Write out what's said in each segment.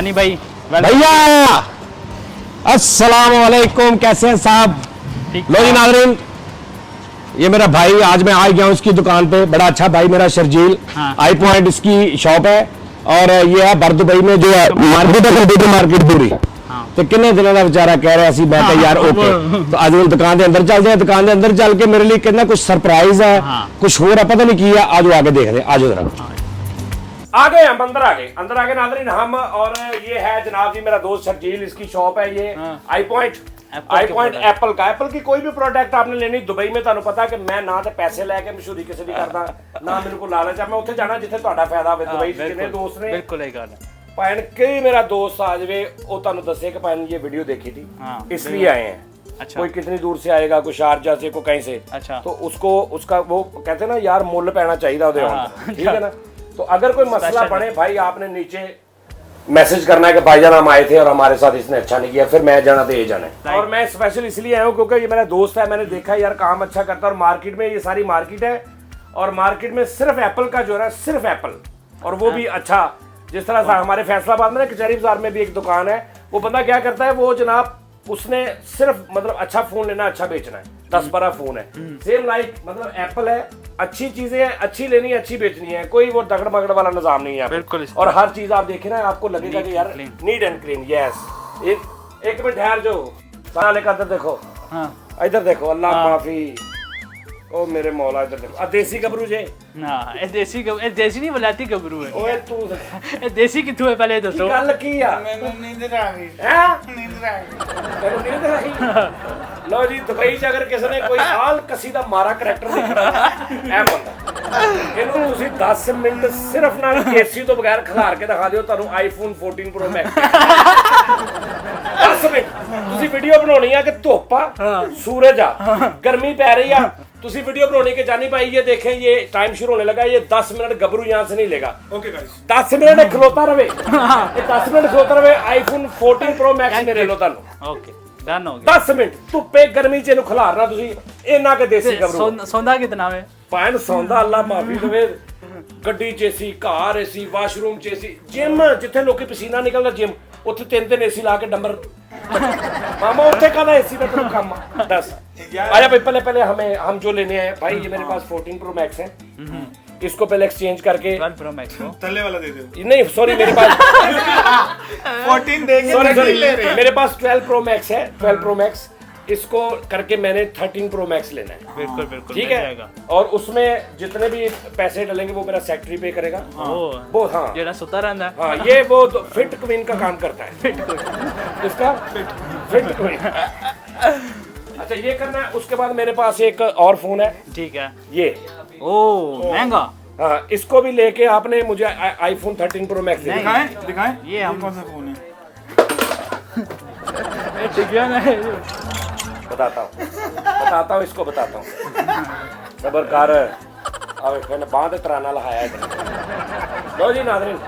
सानी भाई भैया अस्सलाम वालेकुम, कैसे हैं साहब? लो जी नाज़रीन, ये मेरा भाई, आज मैं आ गया हूँ इसकी दुकान पे। बड़ा अच्छा भाई मेरा शर्जील, आई पॉइंट इसकी शॉप है और ये है बर दुबई में जो है मार्केट है, कंप्यूटर मार्केट पूरी। तो कितने दिनों का बेचारा कह रहा है मैं यार ओके, तो आज हम दुकान के अंदर चलते हैं। दुकान के अंदर चल के मेरे लिए कितना कुछ सरप्राइज है, कुछ हो रहा पता नहीं किया। आज आगे देख रहे, आज जरा आ गए हम, अंदर आ गए नाज़रीन हम। और ये है जनाब जी मेरा दोस्त शर्जील, इसकी शॉप है ये आई पॉइंट एप्पल का। एप्पल की कोई भी प्रोडक्ट आपने लेनी दुबई में, ਤੁਹਾਨੂੰ ਪਤਾ ਕਿ ਮੈਂ ਨਾ ਤੇ ਪੈਸੇ ਲੈ ਕੇ ਮਸ਼ਹੂਰੀ ਕਿਸੇ ਦੀ ਕਰਦਾ, ਨਾ ਮੈਨੂੰ ਕੋਈ ਲਾਲਚ ਆ। ਮੈਂ ਉੱਥੇ ਜਾਣਾ ਜਿੱਥੇ ਤੁਹਾਡਾ ਫਾਇਦਾ ਹੋਵੇ। ਦੁਬਈ ਚ ਕਿੰਨੇ ਦੋਸਤ ਨੇ, बिल्कुल एक गल है। ਭੈਣ ਕਈ ਮੇਰਾ ਦੋस्त ਆ ਜਾਵੇ ਉਹ ਤੁਹਾਨੂੰ ਦੱਸੇ कि ਭੈਣ ये वीडियो देखी थी इसलिए आए हैं। अच्छा। कोई कितनी दूर से आएगा, कोई शारजा से, कोई कहीं से। अच्छा। तो उसको उसका वो कहते हैं ना यार मुੱਲ पैना चाहिए ਉਹਦੇ ਹੁਣ, ठीक है ना। तो अगर कोई मसला बने भाई, आपने नीचे मैसेज करना है कि भाईजान हम आए थे और हमारे साथ इसने अच्छा नहीं किया, फिर मैं जाना तो ये जाना है। और मैं स्पेशल इसलिए आया हूँ क्योंकि ये मेरा दोस्त है, मैंने देखा यार काम अच्छा करता है। और मार्केट में ये सारी मार्केट है और मार्केट में सिर्फ एप्पल का जो है, सिर्फ एप्पल, और वो भी अच्छा। जिस तरह से हमारे फैसलाबाद में कचहरी बाजार में भी एक दुकान है, वो बंदा क्या करता है, वो जनाब उसने सिर्फ मतलब अच्छा फोन लेना, अच्छा बेचना है। 10-12 फोन है सेम लाइक, मतलब एप्पल है, अच्छी चीजें हैं, अच्छी लेनी है, अच्छी बेचनी है। कोई वो दगड़ मगड़ वाला निजाम नहीं है बिल्कुल। और हर चीज आप देखें ना, आपको लगेगा कि यार नीट एंड क्लीन। यस, एक मिनट ठहर जो साले का इधर देखो, इधर देखो, अल्लाह माफी, ओ मेरे मौला इधर देखो। देसी गबरू जे ना, ए देसी नहीं बलाती गबरू है। ओए तू ए देसी किथू है पहले दसो। गल की आ, ਮੈਨੂੰ ਨੀਂਦ ਆ ਗਈ हैं ਨੀਂਦ ਆ ਗਈ तेनू नींद नहीं? लो जी, दुबई च अगर किसी ने कोई आल कसी दा मारा करैक्टर देखना है बंदा, इन्हू तुसी 10 मिनट सिर्फ ना एसी तो बगैर खिलार के दिखा दियो, तुहानू आईफोन 14 प्रो मैक्स 10 मिनट तुसी वीडियो बनानी है कि धुप्प आ, सूरज आ, गर्मी पै रही आ, तुसी वीडियो बनाने के जानी भाई। ये देखें, ये टाइम शुरू होने लगा, ये 10 मिनट गबरू यहाँ से नहीं लेगा। ओके गाइस, 10 मिनट खलोता रहे, ये 10 मिनट खलोता रहे। आईफोन 14 प्रो मैक्स मेरे लो तुहानू। ओके डन हो गया। 10 मिनट धुप्पे गर्मी च इहनू खिलारना तुसी, इन्ना के देसी गबरू। सौंदा कितना है? भैन सौंदा अल्लाह माफी देवे, गड्डी च एसी, घर एसी, वाशरूम च एसी, जिम जिथे लोकी पसीना निकलदा जिम, उत्थे 3 एसी ला के डंबर मामा उत्थे कादा एसी का तेरा काम। 10 आजा भाई, पहले हम जो लेने आए भाई, ये मेरे पास 14 प्रो मैक्स है, इसको पहले एक्सचेंज करके 12 प्रो मैक्स को तल्ले वाला दे दो। नहीं सॉरी, मेरे पास 14 देंगे, सॉरी ले रहे हैं। मेरे पास 12 प्रो मैक्स है, 12 प्रो मैक्स, इसको करके मैंने 13 प्रो मैक्स लेना है। बिल्कुल बिल्कुल ठीक है, और उसमें जितने भी पैसे डलेंगे वो मेरा सेक्रेटरी पे करेगा। वो हाँ जेड़ा सुता रहंदा है। हाँ, ये वो तो फिट क्वीन का काम करता है। फिट इसका फिट क्वीन। अच्छा, ये करना है। उसके बाद मेरे पास एक और फोन है, ठीक है। ये ओ महंगा। हाँ, इसको भी लेके आपने मुझे आईफोन 13 प्रो मैक्स दिखाएं ये हम कौन सा फोन है? ठीक है ना, बताता हूँ इसको बताता हूँ। सबर कर, अब मैंने बांध तराना लहाया है। लो जी नाज़रीन,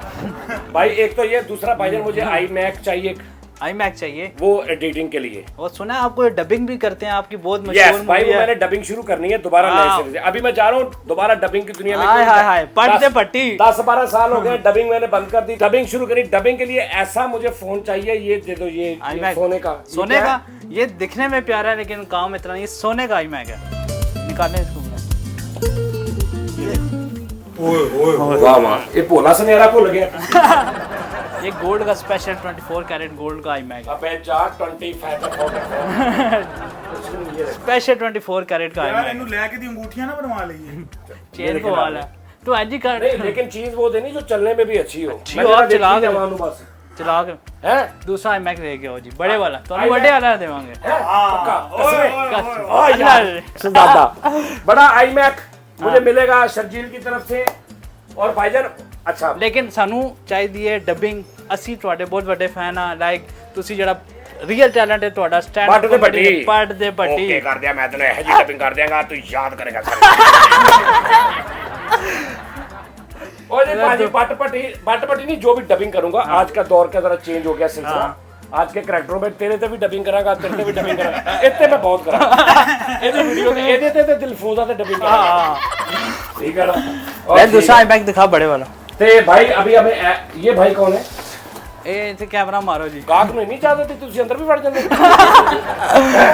भाई एक तो ये, दूसरा भाईजान मुझे आई मैक चाहिए, आई मैक चाहिए वो एडिटिंग के लिए। और सुना है आपको डबिंग भी करते हैं, आपकी बहुत यस मशहूर भाई, मूवी वो मैंने डबिंग शुरू करनी है दोबारा नए सिरे से। अभी मैं जा रहा हूँ दोबारा डबिंग की दुनिया में। हाय हाय हाय, पट से पट्टी। 10-12 साल हो गए, डबिंग मैंने बंद कर दी, डबिंग शुरू करी। डबिंग के लिए ऐसा मुझे फोन चाहिए, ये दे दो, ये सोने का। सोने का, ये दिखने में प्यारा है लेकिन काम इतना नहीं। सोने का आई मैक है, निकालने इसको। वाह वाह, ये भोला सुनहरा भूल गया। ये गोल्ड का स्पेशल 24 कैरेट गोल्ड का आई मैक है। अबे जा 25 स्पेशल 24 कैरेट का आई यार मैक। इन्हों लेके दी अंगूठियां ना बनवा ली चेन को वाला तो आज ही कर। नहीं, लेकिन चीज वो देनी जो चलने में भी अच्छी हो। अच्छी हो, आप चला के बस चला के हैं। दूसरा आई मैक लेके आओ जी, बड़े वाला तो हम बड़े वाला देवांगे। पक्का कसम। ओ यार दादा, बड़ा आई मैक मुझे मिलेगा शर्जील की तरफ से। और भाईजान अच्छा, लेकिन सानू चाहिए डबिंग। ਅਸੀਂ ਤੁਹਾਡੇ ਬਹੁਤ ਵੱਡੇ ਫੈਨ ਆ। ਲਾਈਕ ਤੁਸੀਂ ਜਿਹੜਾ ਰੀਅਲ ਟੈਲੈਂਟ ਹੈ ਤੁਹਾਡਾ, ਸਟੈਂਡ ਪੱਟ ਦੇ ਪੱਟੀ, ਪੱਟ ਦੇ ਪੱਟੀ। ਓਕੇ ਕਰ ਦਿਆ, ਮੈਂ ਤੈਨੂੰ ਇਹੋ ਜਿਹੀ ਡਬਿੰਗ ਕਰ ਦਿਆਂਗਾ, ਤੂੰ ਯਾਦ ਕਰੇਗਾ ਸਾਰੇ। ओए भाई, पट पट्टी नहीं, जो भी डबिंग करूंगा। आज का दौर का जरा चेंज हो गया सिलसिला। आज के करैक्टरों में तेरे ते भी डबिंग करांगा, तेरे ते भी डबिंग करांगा, इत्ते मैं बहुत करांगा। ਇਹਦੀ ਵੀਡੀਓ ਤੇ ਇਹਦੇ ਤੇ ਦਿਲਫੋਜ਼ਾ ਤੇ ਡबिंग करांगा। ठीक है ना। मैं दूसरा आई मैक दिखा बड़े वाला। ते भाई अभी हमें ये भाई कौन है? ਇਹ ਇੱਥੇ ਕੈਮਰਾ ਮਾਰੋ ਜੀ ਗਾਹਕ ਨੂੰ ਨਹੀਂ ਚਾਹਦੇ ਤੇ ਤੁਸੀਂ ਅੰਦਰ ਵੀ ਵੜ ਜਾਂਦੇ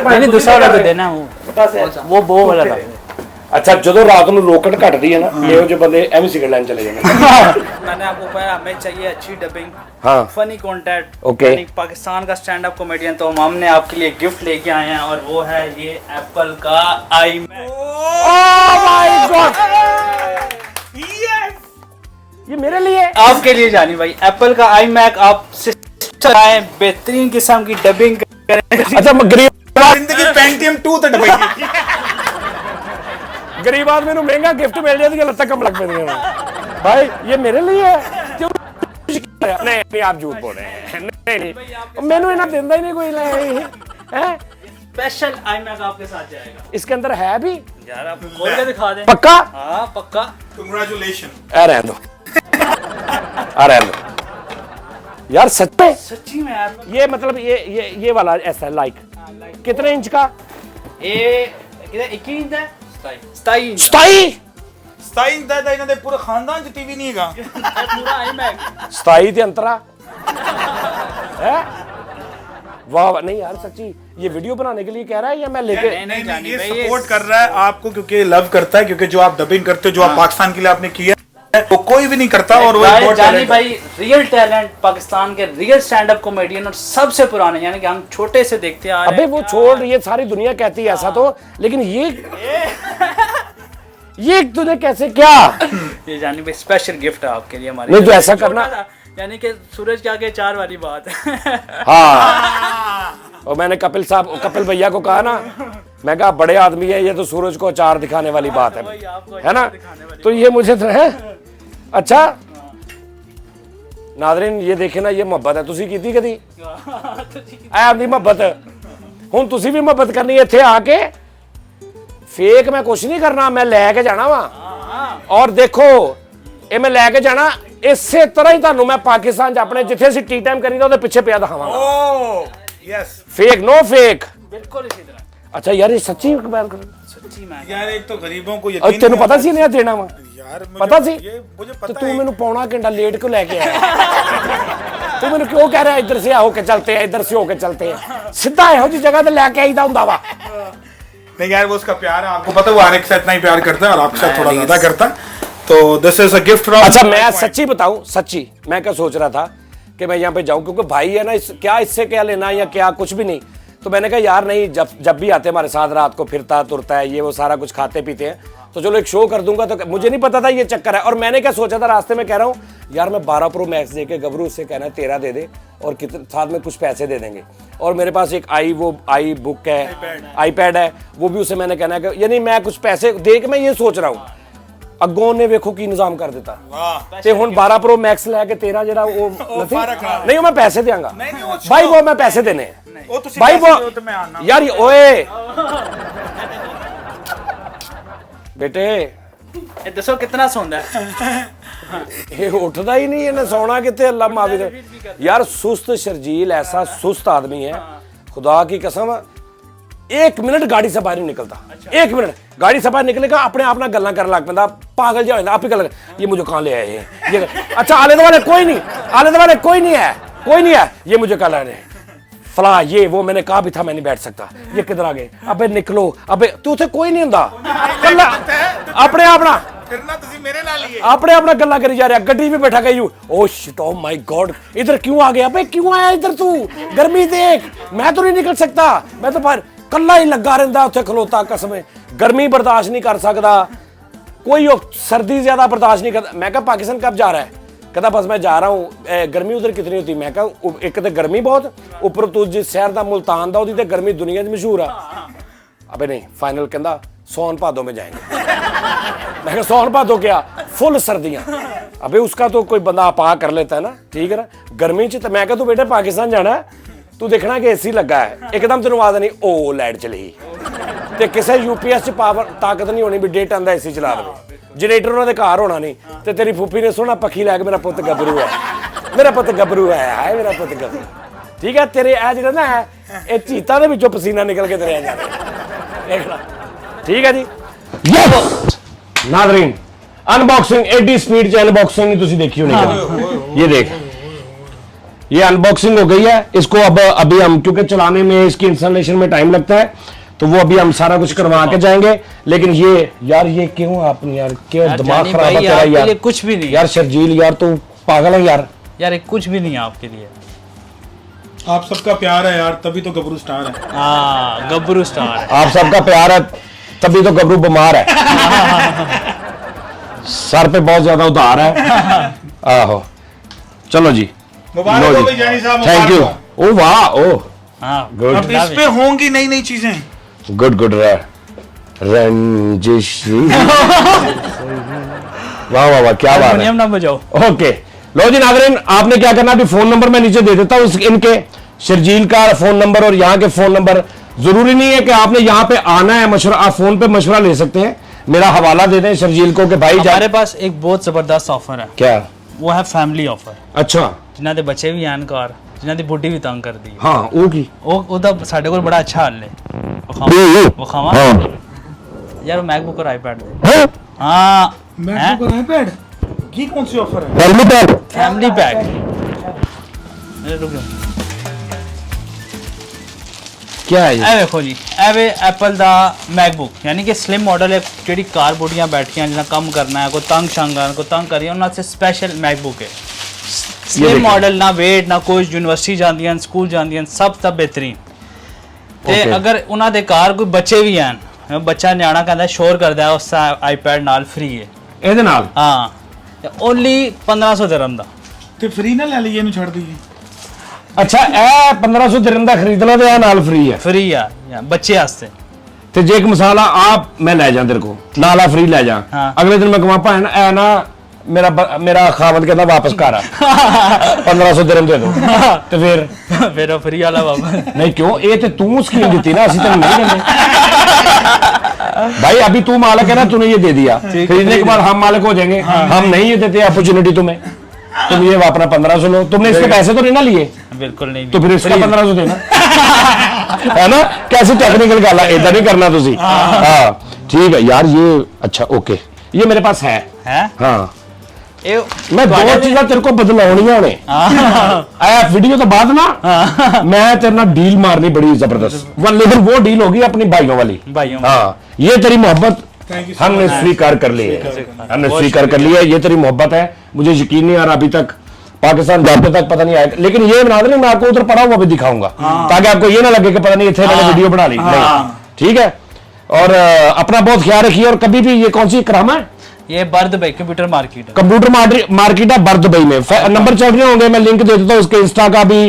ਨਹੀਂ दूसरा वाला तो देना वो वो वाला था ਅੱਛਾ ਜਦੋਂ ਰਾਤ ਨੂੰ ਰੋਕਟ ਘਟਦੀ ਹੈ ਨਾ ਇਹੋ ਜਿਹੇ ਬੰਦੇ ਐਵੇਂ ਸਿਗਰਟ ਲੈਣ ਚਲੇ ਜਾਂਦੇ मैंने आपको बताया हमें चाहिए अच्छी डबिंग हाँ फनी कंटेंट Okay. पाकिस्तान का स्टैंड अप कॉमेडियन तो हमने आपके लिए गिफ्ट लेके आए हैं और वो है ये एप्पल का iMac ये मेरे लिए आपके लिए जानी भाई एप्पल का iMac आप चलाएं बेहतरीन किस्म की डबिंग करें अच्छा मैं गरीब जिंदगी पेंटियम 2 ਤੇ ਡਬਈ गरीब आदमी ਨੂੰ ਮਹਿੰਗਾ ਗਿਫਟ ਮਿਲ ਜਾਂਦੀ ਲੱਤਾਂ ਕੰਮ ਲੱਗ ਪੈਂਦੀਆਂ भाई ये मेरे लिए है क्यों नहीं नहीं आप झूठ बोल रहे हैं नहीं मैंने इन्हें दिंदा ही नहीं कोई है स्पेशल iMac आपके साथ जाएगा इसके अंदर है भी यार आप खोल के दिखा दें पक्का हाँ पक्का कांग्रेचुलेशन आ रहने दो आ रहने दो यार सच में सच्ची में यार ये मतलब ये वाला ऐसा है लाइक कितने इंच का ये कितना 21 इंच है 27 इंच 27 27 ਦਾ ਇਹਨਾਂ ਦੇ ਪੂਰੇ ਖਾਨਦਾਨ ਚ ਟੀਵੀ ਨਹੀਂ ਹੈਗਾ पूरा iMac 27 ਤੇ अंतरा है वाह वाह, नहीं यार सच्ची ये वीडियो बनाने के लिए कह रहा है या मैं लेके नहीं जानी ये भाई सपोर्ट कर रहा है आपको क्योंकि लव करता है क्योंकि जो आप डबिंग करते हो जो आप पाकिस्तान के लिए आपने किया है वो कोई भी नहीं करता और वो बहुत जानी टैलेंट है। भाई रियल टैलेंट पाकिस्तान के रियल स्टैंड अप कॉमेडियन और सबसे पुराने यानी कि हम छोटे से देखते आ रहे अबे वो छोड़ ये सारी दुनिया कहती है ऐसा तो लेकिन ये तूने कैसे क्या ये जानी भाई स्पेशल गिफ्ट है आपके लिए हमारे नहीं तो ऐसा छोटा करना सा, यानी कि सूरज के आगे 4 वाली बात है हाँ और मैंने कपिल भैया को कहा ना मैं कहा बड़े आदमी है ये तो सूरज को अचार दिखाने वाली बात है ना तो ये मुझे तो है अच्छा नादरीन ये देखे ना ये मोहब्बत है तुसी कीती कदी ऐ अपनी मोहब्बत हुण तुसी भी मोहब्बत करनी है इत्थे आके फेक मैं कुछ नहीं करना मैं लैके जाना वा और देखो ये मैं लैके जाना इसे तरह ही तुहानू मैं पाकिस्तान च अपने जिथे असीं टी टाइम करीदा उहदे पिछे पिया दिखावांगा oh yes fake no fake बिल्कुल इसी तरह अच्छा यार ये सच्ची बयान कर सच्ची में यार एक तो गरीबों को और यकीन तेन पता सी नहीं देना वा यार पता सी ये मुझे तो पता तू है मैनू पौना घंटा लेट क्यों लेके आया तू मैनू क्यों कह रहा है इधर से होके चलते हैं इधर से होके चलते हैं सीधा इहो जी जगह ते लेके आईदा हुंदा वा नहीं यार वो उसका प्यार है आपको पता है वो हर एक से इतना ही प्यार करता है और आपके साथ थोड़ा ज्यादा करता है तो this is a gift from अच्छा मैं सच्ची बताऊं सच्ची मैं क्या सोच रहा था कि मैं यहाँ पे जाऊं क्योंकि भाई है ना क्या इससे क्या लेना या क्या कुछ भी नहीं तो मैंने कहा यार नहीं जब भी आते हमारे साथ रात को फिरता तुरता है ये वो सारा कुछ खाते पीते हैं तो चलो एक शो कर दूंगा तो मुझे नहीं पता था ये चक्कर है और मैंने क्या सोचा था रास्ते में कह रहा हूँ यार मैं 12 प्रो मैक्स दे के गबरू उससे कहना 13 दे दे और कितने साथ में कुछ पैसे दे देंगे और मेरे पास एक आई बुक है आईपैड है वो भी उसे मैंने कहना है कि यानी मैं कुछ पैसे दे के मैं ये सोच रहा हूँ अगों ने वेखो की निजाम कर दिता ते हुण 12 प्रो मैक्स लैके 13 जेड़ा वो नहीं मैं पैसे देंगा भाई वो मैं पैसे देने भाई वो यार ओए बेटे ये दसो कितना सोंदा है ये उठता ही नहीं है सोना कितने अल्लाह माफी दे यार सुस्त शर्जील ऐसा सुस्त आदमी है खुदा की कसम 1 मिनट गाड़ी से बाहर नहीं निकलता 1 मिनट गाड़ी से बाहर निकलेगा अपने आप ना गल्ला कर लग पैंदा पागल जा आप ही गल ये मुझे कहाँ ले आए ये अच्छा आले दुआले कोई नहीं है ये मुझे कल आने फला ये वो मैंने कहा भी था मैं नहीं बैठ सकता ये किधर आ गए अबे निकलो अबे तू उसे कोई नहीं हुंदा कल्ला अपने अपना फिरना तुसी मेरे नाल ही है अपने अपना गल्ला करी जा रहा गड्डी में बैठा गई oh shit oh my God इधर क्यों आ गया भाई क्यों आया इधर तू गर्मी देख मैं तो नहीं निकल सकता मैं तो बाहर कल्ला ही लगा रहा उत्थे खलोता कसम गर्मी बर्दाश्त नहीं कर सकता कोई सर्दी ज्यादा बर्दाश्त नहीं करता मैं कहा पाकिस्तान कब जा रहा है कहता बस मैं जा रहा हूँ गर्मी उधर कितनी होती मैं कहा एक तो गर्मी बहुत उपर तू जिस शहर का मुल्तान दा तो गर्मी दुनिया मशहूर है अबे नहीं फाइनल कहता सोन भादों में जाएंगे मैं कहा सोन भादों क्या फुल सर्दियां अबे उसका तो कोई बंदा अपा कर लेता है ना ठीक है ना गर्मी च मैं कहा तू बेटा पाकिस्तान जाना है तू देखना कि एसी लगा है एकदम तेन आवाज नहीं ओ लाइट चली ते किसी यूपीएस च पावर ताकत नहीं होनी भी डे टाइम का एसी चला दे जनरेटर उन्होंने घर होना नहीं ते तेरी फूफी ने सोना पखी लैके मेरा पुत गबरू है हाय मेरा पुत गबरू ठीक है तेरे ए जेड़ा ना है ये चीता दे विचों पसीना निकल के तेरे आ जाए देखना ठीक है जी ये नादरीन अनबॉक्सिंग एडी स्पीड च अनबॉक्सिंग नहीं तुसी देखी होनी ये देख ये अनबॉक्सिंग हो गई है। इसको अब अभी हम, क्योंकि चलाने में इसकी इंस्टॉलेशन में टाइम लगता है, तो वो अभी हम सारा कुछ करवा के जाएंगे। लेकिन ये यार, ये क्यों आपने यार, क्या दिमाग खराब है तेरा यार? ये कुछ भी नहीं यार शर्जील यार, तू पागल है यार। यार, ये कुछ भी नहीं है आपके लिए। आप सबका प्यार है यार, तभी तो गबरू स्टार है। हाँ, गब्रू स्टार है। आप सबका प्यार है, तभी तो गबरू बीमार है। सर पे बहुत ज्यादा उतार है। आहो, चलो जी, मुबारक हो भाई जानी साहब, थैंक यू। मुबारक ओ वाह, ओ हाँ, गुड अब इस पे होंगी नई नई चीजें। Good good. रंजिश, वाह वाह वाह, क्या बात है। हारमोनियम ना बजाओ। ओके, लो जी नाज़रीन, आपने क्या करना, अभी फोन नंबर मैं नीचे दे देता हूँ इनके, शर्जील का फोन नंबर और यहाँ के फोन नंबर। जरूरी नहीं है कि आपने यहाँ पे आना है मशवरा, आप फोन पे मशवरा ले सकते हैं। मेरा हवाला दे दें शर्जील को कि भाई हमारे पास एक बहुत जबरदस्त ऑफर है। क्या? वो है फैमिली ऑफर। अच्छा, जिन्हां दे बच्चे भी हैं कार, जिन्हां दी बुढ़ी भी तंग कर दी। हाँ वो की ਉਹਦਾ ਸਾਡੇ ਕੋਲ ਬੜਾ ਅੱਛਾ ਹੱਲ ਹੈ। वो खावा यार, मैकबुक और आईपैड दे। हाँ, मैकबुक और आईपैड, ये कौन सी ऑफर है? Family pack. रुक जाओ, क्या है ये? ਇਹ ਵੇਖੋ ਜੀ, ਇਹ ਵੇ ਐਪਲ ਦਾ ਮੈਕਬੁਕ, ਯਾਨੀ ਕਿ ਸਲਿਮ ਮਾਡਲ ਹੈ। ਜਿਹੜੀ ਕਾਰ ਬੁੱਢੀਆਂ ਬੈਠੀਆਂ ਜਿਹਨਾਂ ਕੰਮ ਕਰਨਾ ਹੈ, ਕੋਈ ਤੰਗ ਸ਼ੰਗਾਂ ਕੋਈ ਤੰਗ ਕਰੀਏ, ਉਹਨਾਂ ਵਾਸਤੇ ਸਪੈਸ਼ਲ ਮੈਕਬੁਕ ਹੈ। ਸਲਿਮ ਮਾਡਲ, ਨਾ weight, ਨਾ ਕੋਈ, ਯੂਨੀਵਰਸਿਟੀ ਜਾਂਦੀਆਂ ਸਕੂਲ ਜਾਂਦੀਆਂ, ਸਭ ਤੋਂ ਬਿਹਤਰੀਨ। ਤੇ ਅਗਰ ਉਹਨਾਂ ਦੇ ਘਰ ਕੋਈ ਬੱਚੇ ਵੀ ਹਨ, ਬੱਚਾ ਨਿਆਣਾ ਕਹਿੰਦਾ ਸ਼ੋਰ ਕਰਦਾ, ਉਸ ਆਈਪੈਡ ਨਾਲ ਫ੍ਰੀ ਹੈ। ਇਹਦੇ ਨਾਲ? ਹਾਂ, ਓਨਲੀ 1500 ਦਿਰਹਮ ਦਾ। ਤੇ ਫ੍ਰੀ ਨਾ ਲੈ ਲਈਏ, ਇਹਨੂੰ ਛੱਡ ਦਈਏ। अच्छा, ए 1500 दिरहम ਦਾ ਖਰੀਦਣਾ ਤੇ ਆ ਨਾਲ ਫ੍ਰੀ ਹੈ। फ्री है बच्चे वास्ते। ਤੇ ਜੇ ਇੱਕ ਮਸਾਲਾ ਆਪ ਮੈਂ ਲੈ ਜਾਂ ਤੇਰੇ ਕੋ ਨਾਲਾ ਫ੍ਰੀ ਲੈ ਜਾ, हाँ। ਅਗਲੇ ਦਿਨ ਮੈਂ ਕਹਾਂ ਭਾਣ ਐ ਨਾ ਮੇਰਾ ਖਾਵਤ ਕਹਿੰਦਾ ਵਾਪਸ ਕਰ ਆ 1500 ਦਿਰਹਮ ਦੇ ਦੋ ਤੇ ਫਿਰ फिर फ्री वाला बाबा। नहीं क्यों, ये तो तू स्कीम दी ना, असि तेन नहीं देंगे भाई। अभी तू मालिक है ना, तूने ये दे दिया, खरीदने के बाद हम मालिक हो जाएंगे। हम नहीं ये देते अपॉर्चुनिटी तुम्हें, तुम ये अपना 1500 लो। तुमने इसके पैसे तो नहीं ना लिए, बिल्कुल नहीं। तो फिर इसका 1500 देना है ना। कैसी टेक्निकल गल है, इधर नहीं करना तुसी। हाँ ठीक है यार, ये अच्छा ओके, ये मेरे पास है। हाँ, मैं दो चीज़ां तेरे को बदलाउणियां ने। वीडियो तो बाद ना मैं तेरे नाल डील मारनी बड़ी जबरदस्त, लेकिन वो डील होगी अपनी भाइयों वाली। हाँ, ये तेरी मोहब्बत हमने स्वीकार कर ली है, हमने स्वीकार कर लिया है। ये तेरी मोहब्बत है, मुझे यकीन नहीं आ रहा अभी तक पाकिस्तान जाते तक पता नहीं आएगा। लेकिन ये बना देना, मैं आपको उधर पड़ा हुआ भी दिखाऊंगा, ताकि आपको ये ना लगे कि पता नहीं इतने मैंने वीडियो बना ली। नहीं, ठीक है। और अपना बहुत ख्याल रखिए। और कभी भी, ये कौन सी करामा है? ये बर्द भाई कंप्यूटर मार्केट। कंप्यूटर मार्केट है बर्द भाई में। नंबर चल रहे होंगे, मैं लिंक दे देता हूँ उसके, इंस्टा का भी,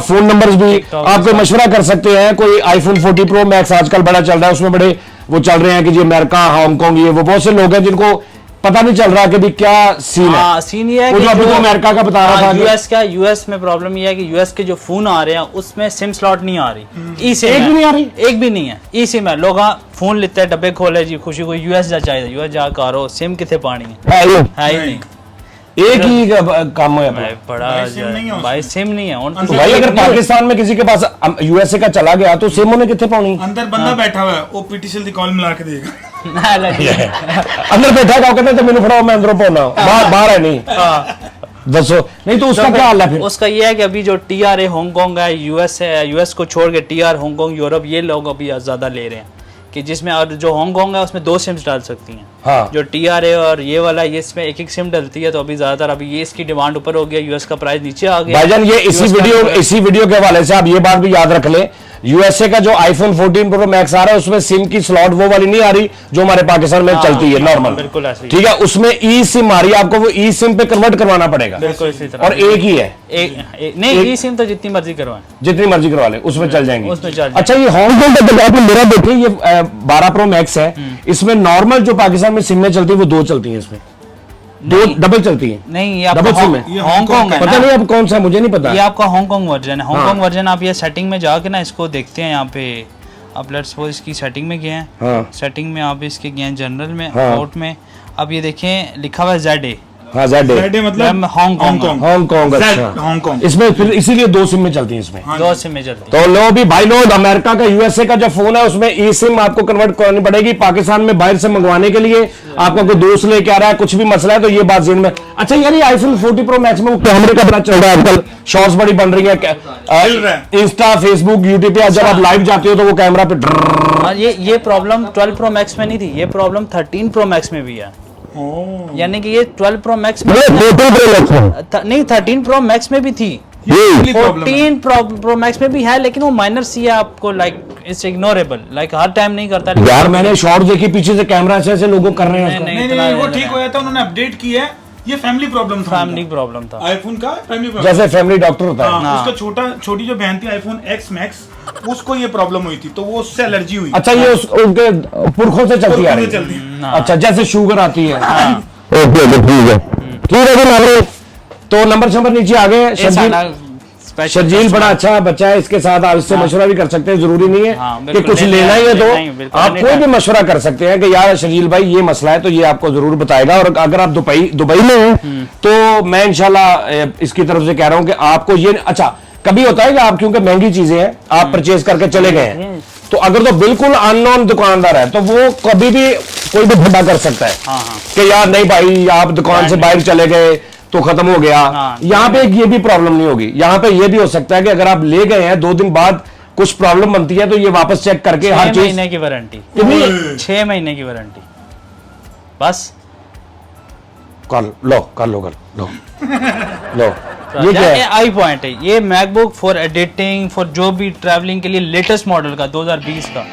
फोन नंबर्स भी। आप कोई मशवरा कर सकते हैं। कोई आईफोन 40 प्रो मैक्स आजकल बड़ा चल रहा है, उसमें बड़े वो चल रहे हैं कि जी अमेरिका, हांगकांग, ये वो बहुत से लोग हैं जिनको पता नहीं चल रहा कि भी क्या सीन है। सीन ये है वो जो अभी तो अमेरिका का बता रहा था, यूएस का, यूएस में प्रॉब्लम ये है कि यूएस के जो फोन आ रहे हैं उसमें सिम स्लॉट नहीं आ रही। ई सिम एक भी नहीं आ रही, एक भी नहीं है। ई सिम है, लोग फोन लेते हैं, डब्बे खोले जी खुशी को, यूएस जा चाहिए, यूएस जा करो, सिम कितने पानी है ही नहीं। एक ही काम है भाई, बड़ा भाई सिम नहीं है। तो भाई अगर पाकिस्तान में किसी के पास यूएसए का चला गया तो सिम उन्हें कितने पानी? अंदर बंदा बैठा हुआ है, वो पीटीसीएल की कॉल मिला के देगा। अंदर बैठा है, कहते तो मैंने फड़ाओ, मैं अंदरों पहुंचना, बाहर है नहीं। दसो नहीं तो उसका क्या हाल है फिर? उसका ये है कि अभी जो टीआर है हांगकांग है, यूएस है, यूएस को छोड़ के टीआर हांगकांग, यूरोप, ये लोग अभी ज्यादा ले रहे हैं। कि जिसमें, और जो हांगकांग है उसमें 2 सिम्स डाल सकती हैं। हाँ। जो टीआर है और ये वाला, ये इसमें एक सिम डलती है। तो अभी ज्यादातर अभी ये इसकी डिमांड ऊपर हो गया, यूएस का प्राइस नीचे आ गया। भाईजान ये इसी वीडियो के हवाले से आप ये बात भी याद रख ले, यूएसए का जो आईफोन 14 प्रो मैक्स आ रहा है उसमें सिम की स्लॉट वो वाली नहीं आ रही जो हमारे पाकिस्तान में चलती है नॉर्मल। बिल्कुल ऐसे, ठीक है। उसमें ई सिम आ रही है, आपको वो ई सिम पे कन्वर्ट करवाना पड़ेगा। बिल्कुल इसी तरह। और एक ही है, नहीं, ई सिम तो जितनी मर्जी करवाएं, जितनी मर्जी करवा ले उसमें चल जाएंगे, उसमें चल। अच्छा, ये हांगकांग का जब आपने मेरा देखे, ये 12 प्रो मैक्स है, इसमें नॉर्मल जो पाकिस्तान में सिम चलती है वो 2 चलती है, इसमें 2 डबल चलती है। नहीं, ये डबल सिम है, हांगकांग है। पता नहीं अब कौन सा, मुझे नहीं पता। ये आपका हांगकांग वर्जन है। हांगकांग वर्जन आप ये सेटिंग में जाके ना इसको देखते हैं, यहाँ पे आप लेट्स सपोज इसकी सेटिंग में गए हैं। सेटिंग में आप इसके गए हैं जनरल में, आउट में। अब ये देखें लिखा हुआ है ZA, हाँ जेड ZA मतलब हांगकांग। हांगकांग। अच्छा हांगकांग। इसमें फिर इसीलिए 2 सिम में चलती है इसमें। दो सिम में चलती तो लो भी भाई लोग, अमेरिका का यूएसए का जो फोन है उसमें ई सिम आपको कन्वर्ट करनी पड़ेगी। पाकिस्तान में बाहर से मंगवाने के लिए आपका कोई दोस्त लेके आ रहा है, कुछ भी मसला है तो ये बात जेन में। अच्छा यार ये आईफोन 40 प्रो मैक्स में कैमरे का बड़ा चल रहा है आजकल, शॉर्ट्स बड़ी बन रही है इंस्टा फेसबुक यूट्यूब पे, जब आप लाइव जाते हो तो वो कैमरा पे हाँ, ये प्रॉब्लम 12 प्रो मैक्स में नहीं थी, ये प्रॉब्लम 13 प्रो मैक्स में भी है। यानी कि ये 12 प्रो मैक्स में नहीं, 13 प्रो मैक्स में भी थी, 14 प्रो मैक्स में भी है, लेकिन वो माइनर सी है आपको, like it's ignorable, like her time नहीं करता। यार मैंने शॉर्ट देखी पीछे से कैमरा ऐसे लोगों कर रहे हैं। नहीं वो ठीक हो जाता, उन्होंने अपडेट किया है। ये फैमिली प्रॉब्लम था, फैमिली प्रॉब्लम था आईफोन का फैमिली प्रॉब्लम। जैसे फैमिली डॉक्टर होता है। हाँ, उसका छोटी जो बहन थी आईफोन X Max, उसको ये प्रॉब्लम हुई थी, तो वो उससे एलर्जी हुई। अच्छा ये उनके पुरखों से चलती आ रही चलती है। अच्छा जैसे शुगर आती है। ओके ठीक है। तो नंबर नीचे आ गए। शर्जील बड़ा अच्छा बच्चा है, इसके साथ आप इससे मशवरा भी कर सकते हैं, जरूरी नहीं है कि कुछ लेना ही है तो आप कोई भी मशवरा कर सकते हैं कि यार शर्जील भाई ये मसला है, तो ये आपको जरूर बताएगा। और अगर आप दुबई में हैं तो मैं इंशाल्लाह इसकी तरफ से कह रहा हूं कि आपको ये अच्छा कभी होता है कि आप क्योंकि महंगी चीजें हैं आप परचेज करके चले गए हैं, तो अगर तो बिल्कुल अननोन दुकानदार है तो वो कभी भी कोई भी धंधा कर सकता है कि यार नहीं भाई आप दुकान से बाहर चले गए तो खत्म हो गया। यहाँ पे ये भी प्रॉब्लम नहीं होगी। यहाँ पे ये भी हो सकता है कि अगर आप ले गए हैं 2 दिन बाद कुछ प्रॉब्लम बनती है तो ये वापस चेक करके हर चीज। 6 महीने की वारंटी, 6 महीने की वारंटी बस। कर लो ये क्या है? आई पॉइंट है ये मैकबुक फॉर एडिटिंग, फॉर जो भी ट्रैवलिंग के लिए लेटेस्ट मॉडल का 2020 का।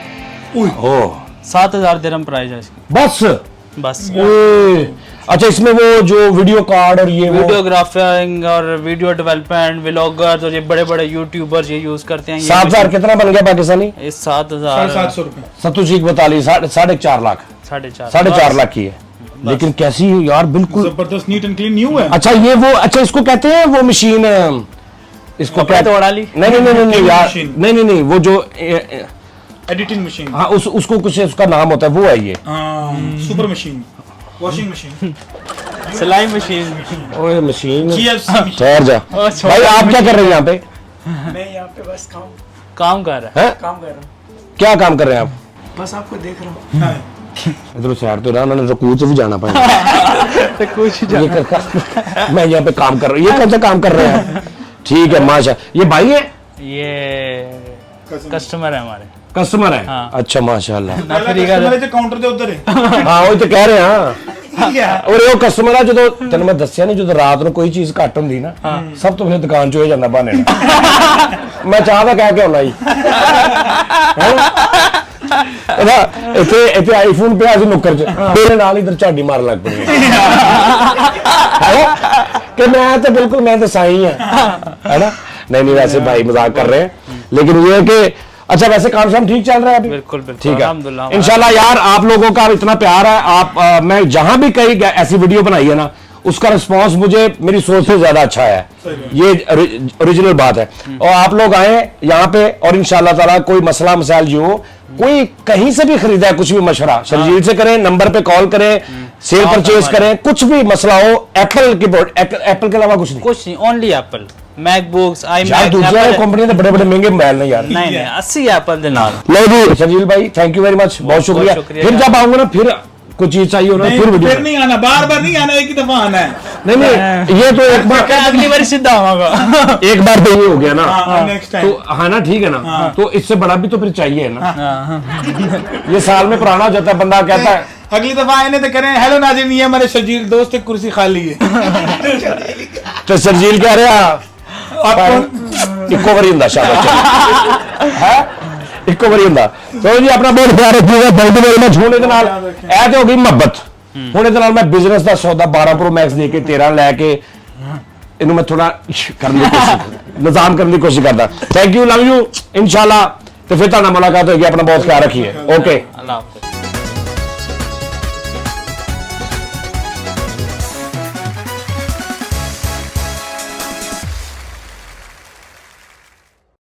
7,000 दिरहम प्राइस है इसकी बस। अच्छा इसमें वो जो वीडियो कार्ड और ये वीडियोग्राफिंग और वीडियो डेवलपमेंट, व्लॉगर्स और ये बड़े बड़े यूट्यूबर्स ये यूज करते हैं। 7,000 कितना बन गया पाकिस्तानी? 7,700 रुपए। सतुशीक बताली 4.5 लाख, 4.5 लाख की है। लेकिन कैसी यार बिल्कुल जबरदस्त नीट एंड क्लीन न्यू है। अच्छा ये वो अच्छा इसको कहते हैं वो मशीन, इसको तोड़ा ली? नहीं यार नहीं वो जो एडिटिंग मशीन। हाँ उसको कुछ उसका नाम होता है, वो है ये सुपर मशीन, वॉशिंग मशीन, सिलाई मशीन। ओए मशीन GFC जा भाई। आप क्या कर रहे हैं यहाँ पे? मैं यहाँ पे बस काम कर रहा है। काम कर रहा हूँ, क्या काम कर रहे हैं आप? बस आपको देख रहा हूँ। इधर शहर तो रहा, उन्होंने रकूत से भी जाना पड़ेगा। तो कुछ मैं यहाँ पे काम कर रहा हूँ, ये कौन सा काम कर रहे हैं? ठीक है माशा। ये भाई है, ये कस्टमर है हमारे। कस्टमर है? हाँ। अच्छा माशाल्लाह। काउंटर दे उधर है। हाँ वही तो कह रहे हैं। और वो कस्टमर है जो तेन मैं दसिया नहीं, जो रात ਨੂੰ कोई चीज घट होंदी ना सब तो फिर दुकान चो जाना बहाने मैं चाहता कह के होना जी इतने आईफोन पे आज नुक्कर च मेरे नाल इधर झाड़ी मार लग पड़ी कि मैं तो बिल्कुल मैं तो सही है ना। नहीं वैसे भाई मजाक कर रहे हैं, लेकिन ये है कि अच्छा वैसे काम शाम ठीक चल रहा है अभी? बिल्कुल ठीक है इंशाल्लाह। यार आप लोगों का इतना प्यार है, आप मैं जहां भी कहीं ऐसी वीडियो बनाई है ना उसका रिस्पांस मुझे मेरी सोच से ज्यादा अच्छा है, ये ओरिजिनल बात है। और आप लोग आए यहाँ पे और इंशाल्लाह ताला कोई मसला मसाइल जो हो, कोई कहीं से भी खरीदा है कुछ भी मशवरा शर्जील से करें, नंबर पे कॉल करें, सेल परचेज करें, कुछ भी मसला हो। एप्पल के अलावा कुछ नहीं, ओनली एप्पल मैकबुक्स यार दूसरा कंपनी तो बड़े बड़े महंगे मोबाइल नहीं यार। नहीं 80 एप्पल दे नाल। लो जी शर्जील भाई थैंक यू वेरी मच, बहुत शुक्रिया। फिर जब आऊंगा ना फिर कुछ चीज चाहिए हो ना फिर वीडियो फिर नहीं आना, बार नहीं आना, एक ही दफा आना है। नहीं ये तो एक बार अगली बार सीधा आऊंगा। एक बार तो ये हो गया ना नेक्स्ट टाइम तो हाँ ना ठीक है ना, तो इससे बड़ा भी तो फिर चाहिए ना। ये साल में पुराना हो जाता है, बंदा कहता है अगली दफा आने तो करें हेलो नाज़रीन ये हमारे शर्जील दोस्त एक कुर्सी खाली है। तो शर्जील कह रहा इको बारी हुंदा शाबाश है इको बारी हुंदा। तो जी अपना बहुत ख्याल रखिएगा, थैंक यू वेरी मच। हुण इहदे नाल ऐ ते हो गई मुहब्बत, हुण इहदे नाल मैं बिजनेस दा सौदा 12 प्रो मैक्स लेके 13 लैके इन्हू मैं थोड़ा करने की कोशिश निजाम करने की कोशिश करता। थैंक यू, लव यू, इंशाल्लाह तो फिर तुहाडे नाल मुलाकात होगी। अपना बहुत ख्याल रखिए। ओके अल्लाह हाफ़िज़।